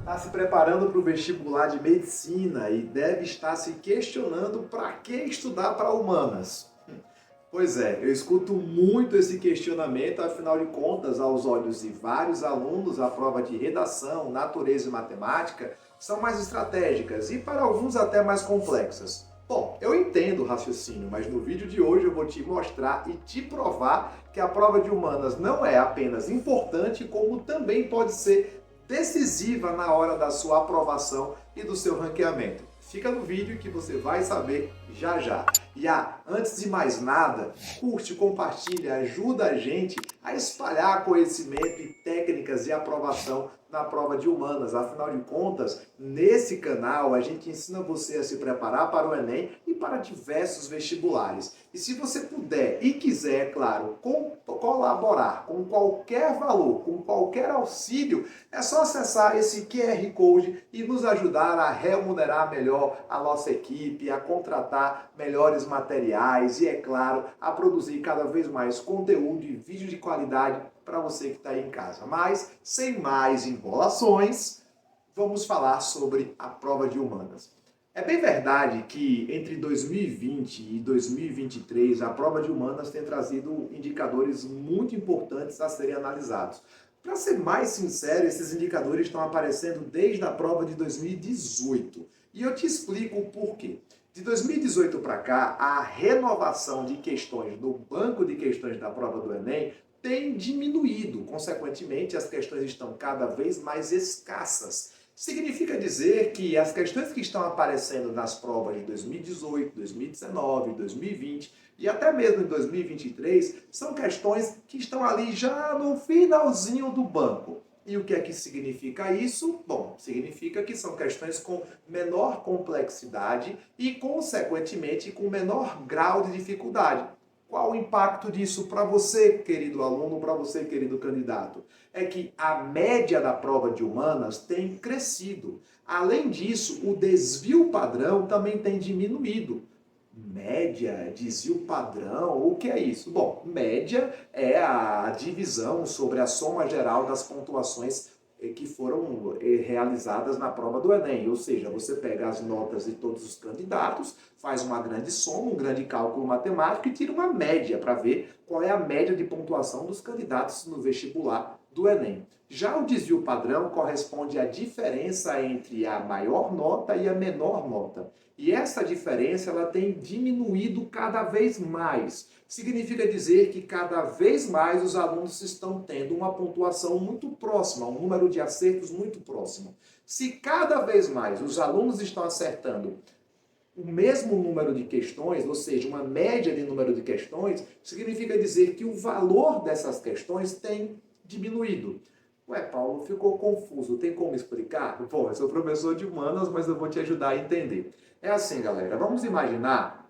Está se preparando para o vestibular de medicina e deve estar se questionando para que estudar para humanas. Pois é, eu escuto muito esse questionamento, afinal de contas, aos olhos de vários alunos, a prova de redação, natureza e matemática são mais estratégicas e para alguns até mais complexas. Bom, eu entendo o raciocínio, mas no vídeo de hoje eu vou te mostrar e te provar que a prova de humanas não é apenas importante, como também pode ser decisiva na hora da sua aprovação e do seu ranqueamento. Fica no vídeo que você vai saber já já. E antes de mais nada, curte, compartilha, ajuda a gente a espalhar conhecimento e técnicas de aprovação na prova de humanas. Afinal de contas, nesse canal a gente ensina você a se preparar para o Enem e para diversos vestibulares. E se você puder e quiser, é claro, colaborar com qualquer valor, com qualquer auxílio, é só acessar esse QR Code e nos ajudar a remunerar melhor a nossa equipe, a contratar melhores materiais e, é claro, a produzir cada vez mais conteúdo e vídeo de qualidade para você que está aí em casa. Mas, sem mais enrolações, vamos falar sobre a prova de humanas. É bem verdade que entre 2020 e 2023 a prova de humanas tem trazido indicadores muito importantes a serem analisados. Para ser mais sincero, esses indicadores estão aparecendo desde a prova de 2018. E eu te explico o porquê. De 2018 para cá, a renovação de questões do banco de questões da prova do Enem tem diminuído. Consequentemente, as questões estão cada vez mais escassas. Significa dizer que as questões que estão aparecendo nas provas de 2018, 2019, 2020 e até mesmo em 2023 são questões que estão ali já no finalzinho do banco. E o que é que significa isso? Bom, significa que são questões com menor complexidade e, consequentemente, com menor grau de dificuldade. Qual o impacto disso para você, querido aluno, para você, querido candidato? É que a média da prova de humanas tem crescido. Além disso, o desvio padrão também tem diminuído. Média, desvio padrão, o que é isso? Bom, média é a divisão sobre a soma geral das pontuações que foram realizadas na prova do Enem. Ou seja, você pega as notas de todos os candidatos, faz uma grande soma, um grande cálculo matemático e tira uma média para ver qual é a média de pontuação dos candidatos no vestibular do Enem. Já o desvio padrão corresponde à diferença entre a maior nota e a menor nota. E essa diferença ela tem diminuído cada vez mais. Significa dizer que cada vez mais os alunos estão tendo uma pontuação muito próxima, um número de acertos muito próximo. Se cada vez mais os alunos estão acertando o mesmo número de questões, ou seja, uma média de número de questões, significa dizer que o valor dessas questões tem diminuído. Ué, Paulo, ficou confuso, tem como explicar? Bom, eu sou professor de humanas, mas eu vou te ajudar a entender. É assim, galera, vamos imaginar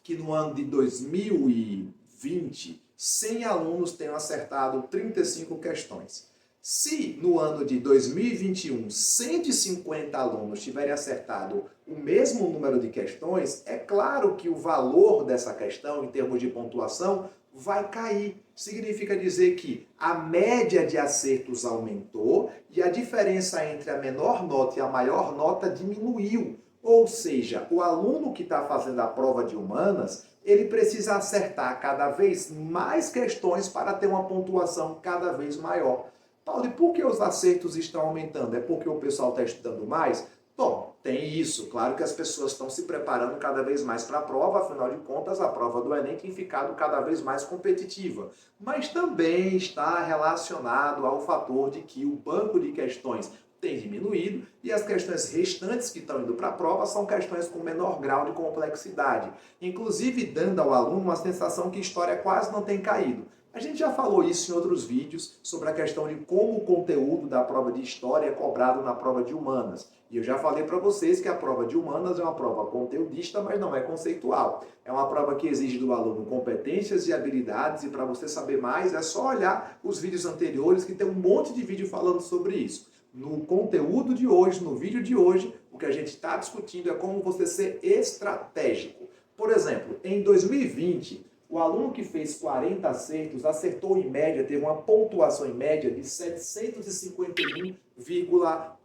que no ano de 2020, 100 alunos tenham acertado 35 questões. Se no ano de 2021, 150 alunos tiverem acertado o mesmo número de questões, é claro que o valor dessa questão, em termos de pontuação, vai cair. Significa dizer que a média de acertos aumentou e a diferença entre a menor nota e a maior nota diminuiu. Ou seja, o aluno que está fazendo a prova de humanas, ele precisa acertar cada vez mais questões para ter uma pontuação cada vez maior. Paulo, e por que os acertos estão aumentando? É porque o pessoal está estudando mais? Bom, tem isso. Claro que as pessoas estão se preparando cada vez mais para a prova, afinal de contas, a prova do Enem tem ficado cada vez mais competitiva. Mas também está relacionado ao fator de que o banco de questões tem diminuído e as questões restantes que estão indo para a prova são questões com menor grau de complexidade, inclusive dando ao aluno uma sensação que história quase não tem caído. A gente já falou isso em outros vídeos sobre a questão de como o conteúdo da prova de história é cobrado na prova de humanas. E eu já falei para vocês que a prova de humanas é uma prova conteudista, mas não é conceitual. É uma prova que exige do aluno competências e habilidades e para você saber mais é só olhar os vídeos anteriores que tem um monte de vídeo falando sobre isso. No conteúdo de hoje, no vídeo de hoje, o que a gente está discutindo é como você ser estratégico. Por exemplo, em 2020, o aluno que fez 40 acertos acertou em média, teve uma pontuação em média de 751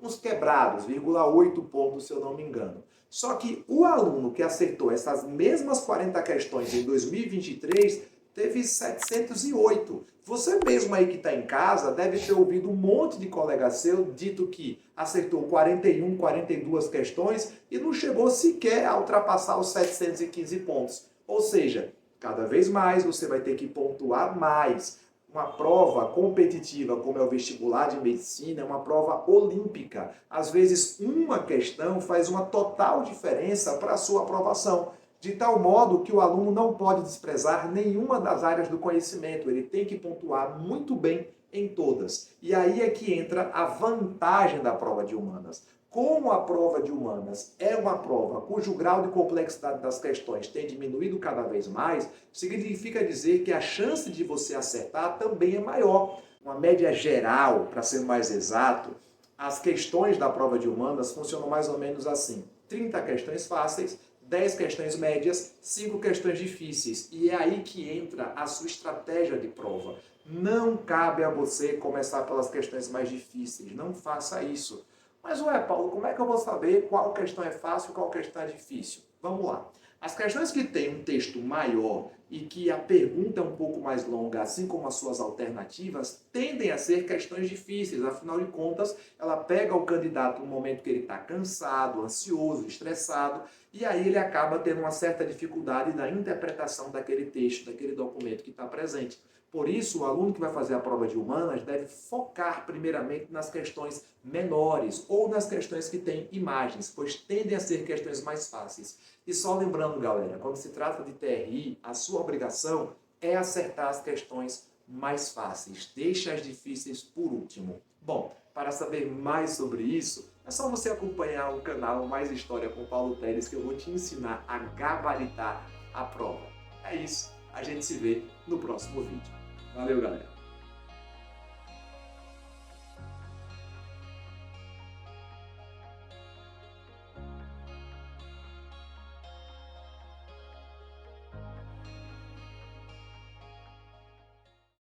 uns quebrados, 8 pontos, se eu não me engano. Só que o aluno que acertou essas mesmas 40 questões em 2023 teve 708. Você mesmo aí que está em casa deve ter ouvido um monte de colega seu dito que acertou 41, 42 questões e não chegou sequer a ultrapassar os 715 pontos. Ou seja, cada vez mais você vai ter que pontuar mais. Uma prova competitiva, como é o vestibular de medicina, é uma prova olímpica. Às vezes, uma questão faz uma total diferença para a sua aprovação, de tal modo que o aluno não pode desprezar nenhuma das áreas do conhecimento. Ele tem que pontuar muito bem em todas. E aí é que entra a vantagem da prova de humanas. Como a prova de humanas é uma prova cujo grau de complexidade das questões tem diminuído cada vez mais, significa dizer que a chance de você acertar também é maior. Uma média geral, para ser mais exato, as questões da prova de humanas funcionam mais ou menos assim: 30 questões fáceis, 10 questões médias, 5 questões difíceis. E é aí que entra a sua estratégia de prova. Não cabe a você começar pelas questões mais difíceis. Não faça isso. Mas, ué, Paulo, como é que eu vou saber qual questão é fácil e qual questão é difícil? Vamos lá. As questões que têm um texto maior e que a pergunta é um pouco mais longa, assim como as suas alternativas, tendem a ser questões difíceis. Afinal de contas, ela pega o candidato no momento que ele está cansado, ansioso, estressado, e aí ele acaba tendo uma certa dificuldade na interpretação daquele texto, daquele documento que está presente. Por isso, o aluno que vai fazer a prova de humanas deve focar primeiramente nas questões menores ou nas questões que têm imagens, pois tendem a ser questões mais fáceis. E só lembrando, galera, quando se trata de TRI, a sua obrigação é acertar as questões mais fáceis. Deixa as difíceis por último. Bom, para saber mais sobre isso, é só você acompanhar o canal Mais História com Paulo Teles, que eu vou te ensinar a gabaritar a prova. É isso. A gente se vê no próximo vídeo. Valeu, galera!